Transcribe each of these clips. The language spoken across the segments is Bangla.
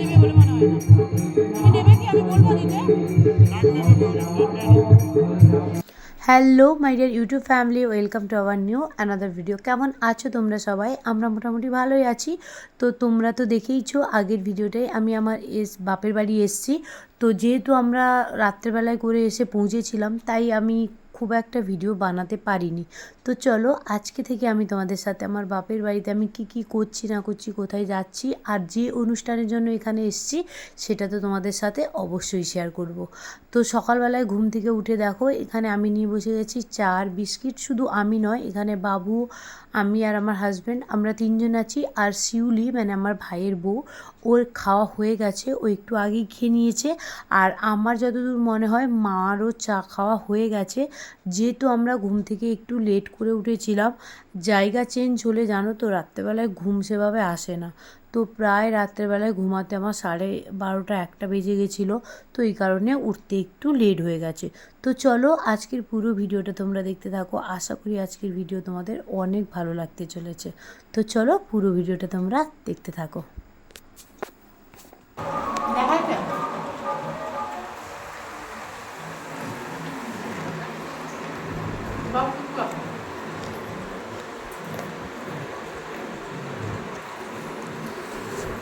দেবে বলে মনে হয় না। তুমি দেবে কি? আমি বলবো দিতে। Hello my dear YouTube family, welcome to our new another video. কেমন আছো তোমরা সবাই? আমরা মোটামুটি ভালোই আছি। তো তোমরা তো দেখেইছো আগের ভিডিওটাই আমি আমার বাপের বাড়ি এসেছি। তো যেহেতু আমরা রাত্রেবেলায় করে এসে পৌঁছেছিলাম, তাই আমি খুব একটা ভিডিও বানাতে পারিনি। তো চলো আজকে থেকে আমি তোমাদের সাথে আমার বাপের বাড়িতে আমি কি করছি না করছি, কোথায় যাচ্ছি, আর যে অনুষ্ঠানের জন্য এখানে এসেছি সেটা তো তোমাদের সাথে অবশ্যই শেয়ার করব। তো সকালবেলায় ঘুম থেকে উঠে দেখো এখানে আমি নিয়ে বসে গেছি চা আর বিস্কিট। শুধু আমি নয়, এখানে বাবু, আমি আর আমার হাজব্যান্ড, আমরা তিনজন আছি। আর শিউলি মানে আমার ভাইয়ের বউ, ওর খাওয়া হয়ে গেছে, ও একটু আগেই খেয়ে নিয়েছে। আর আমার যতদূর মনে হয় মারও চা খাওয়া হয়ে গেছে। যেহেতু আমরা ঘুম থেকে একটু লেট করে উঠেছিলাম, জায়গা চেঞ্জ হলে জানো তো রাত্রেবেলায় ঘুম সেভাবে আসে না। তো প্রায় রাত্রেবেলায় ঘুমাতে আমার 12:30 1টা বেজে গেছিলো। তো এই কারণে উঠতে একটু লেট হয়ে গেছে। তো চলো আজকের পুরো ভিডিওটা তোমরা দেখতে থাকো। আশা করি আজকের ভিডিও তোমাদের অনেক ভালো লাগতে চলেছে। তো চলো পুরো ভিডিওটা তোমরা দেখতে থাকো।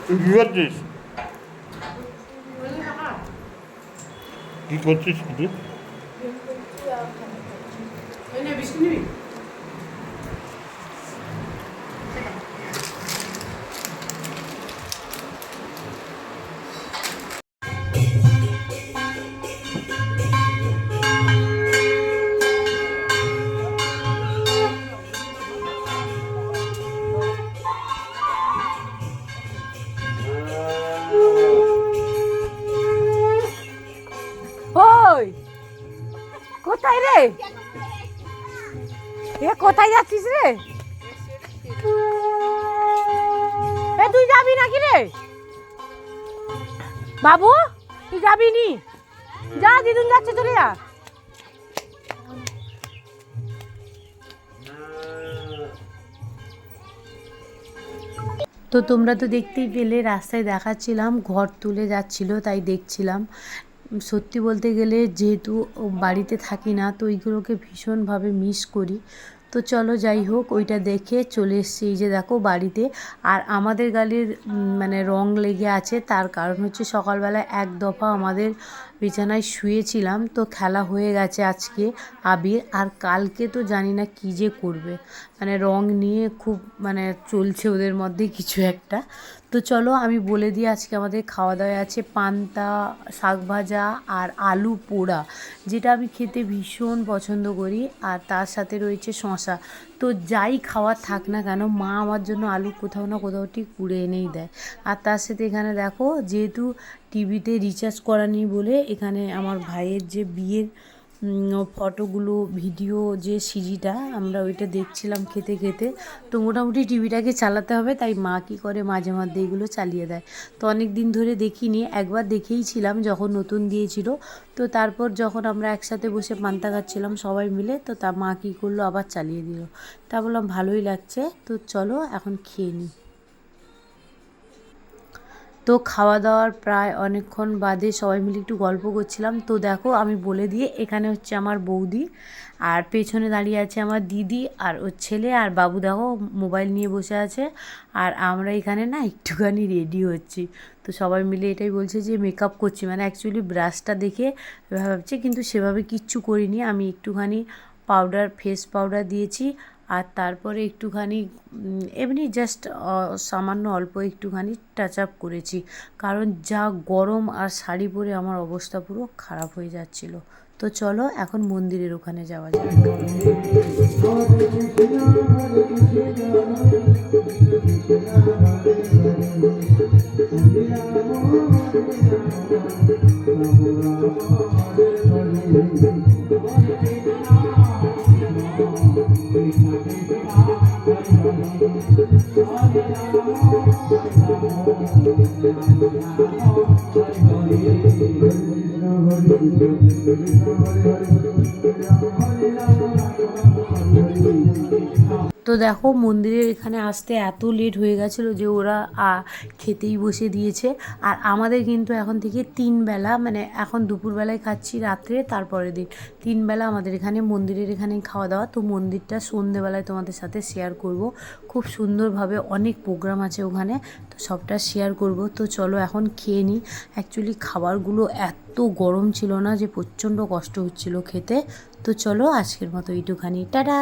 কি করছিস? কি করছিস তুই? বিস্কুট নিবি? ওই কোথায় রে? এ কোথায় যাচ্ছিস রে? এ তুই যাবি নাকি রে বাবু? তুই যাবি নি? যা, দিদুন যাচ্ছে, চলে যা। তো তোমরা তো দেখতেই পেলে রাস্তায় দেখাচ্ছিলাম ঘর তুলে যাচ্ছিলো, তাই দেখছিলাম। সত্যি বলতে গেলে যেহেতু বাড়িতে থাকি না, তো ওইগুলোকে ভীষণভাবে মিস করি। তো চলো যাই হোক, ওইটা দেখে চলে এসেছি এই যে দেখো বাড়িতে। আর আমাদের গাড়ির মানে রং লেগে আছে, তার কারণ হচ্ছে সকালবেলা এক দফা আমাদের বিছানায় শুয়েছিলাম, তো খেলা হয়ে গেছে আজকে আবির। আর কালকে তো জানি না কী যে করবে, মানে রং নিয়ে খুব মানে চলছে ওদের মধ্যে কিছু একটা। তো চলো আমি বলে দিই আজকে আমাদের খাওয়া দাওয়া আছে পান্তা, শাক ভাজা আর আলু পোড়া, যেটা আমি খেতে ভীষণ পছন্দ করি। আর তার সাথে রয়েছে শশা। তো যাই খাওয়ার থাক না কেন, মা আমার জন্য আলু কোথাও না কোথাও ঠিক কুড়ে এনেই দেয়। আর তার সাথে এখানে দেখো যেহেতু টিভিতে রিচার্জ করা নেই বলে এখানে আমার ভাইয়ের যে বিয়ের ফটোগুলো, ভিডিও যে সিডিটা, আমরা ওইটা দেখছিলাম খেতে খেতে। তো মোটামুটি টিভিটাকে চালাতে হবে, তাই মা কী করে মাঝে মধ্যে এইগুলো চালিয়ে দেয়। তো অনেক দিন ধরে দেখিনি, একবার দেখেইছিলাম যখন নতুন দিয়েছিল। তো তারপর যখন আমরা একসাথে বসে পান্তা খাচ্ছিলাম সবাই মিলে, তো তা মা কী করলো আবার চালিয়ে দিল। তা বললাম ভালোই লাগছে, তো চলো এখন খেয়ে নিই। তো খাওয়া দাওয়ার প্রায় অনেকক্ষণ বাদে সবাই মিলে একটু গল্প করছিলাম। তো দেখো আমি বলে দিয়ে, এখানে হচ্ছে আমার বৌদি, আর পেছনে দাঁড়িয়ে আছে আমার দিদি আর ওর ছেলে, আর বাবু দেখো মোবাইল নিয়ে বসে আছে। আর আমরা এখানে না একটুখানি রেডি হচ্ছি। তো সবাই মিলে এটাই বলছে যে মেকআপ করছি, মানে অ্যাকচুয়ালি ব্রাশটা দেখে ভাবছে, কিন্তু সেভাবে কিচ্ছু করিনি। আমি একটুখানি পাউডার, ফেস পাউডার দিয়েছি। আর তারপরে একটুখানি এমনি জাস্ট সামান্য অল্প একটুখানি টাচ আপ করেছি, কারণ যা গরম আর শাড়ি পরে আমার অবস্থা পুরো খারাপ হয়ে যাচ্ছিল। তো চলো এখন মন্দিরের ওখানে যাওয়া যাক। তো তো দেখো মন্দিরের এখানে আসতে এত লেট হয়ে গেছিলো যে ওরা খেতেই বসে দিয়েছে। আর আমাদের কিন্তু এখন থেকে 3 বেলা, মানে এখন দুপুরবেলায় খাচ্ছি, রাত্রে তারপরের দিন 3 বেলা আমাদের এখানে মন্দিরের এখানেই খাওয়া দাওয়া। তো মন্দিরটা সন্ধেবেলায় তোমাদের সাথে শেয়ার করব, খুব সুন্দরভাবে অনেক প্রোগ্রাম আছে ওখানে, তো সবটা শেয়ার করব। তো চলো এখন খেয়ে নিই। অ্যাকচুয়ালি খাবারগুলো এত গরম ছিল না যে প্রচণ্ড কষ্ট হচ্ছিল খেতে। তো চলো আজকের মতো এইটুখানি, টাটা।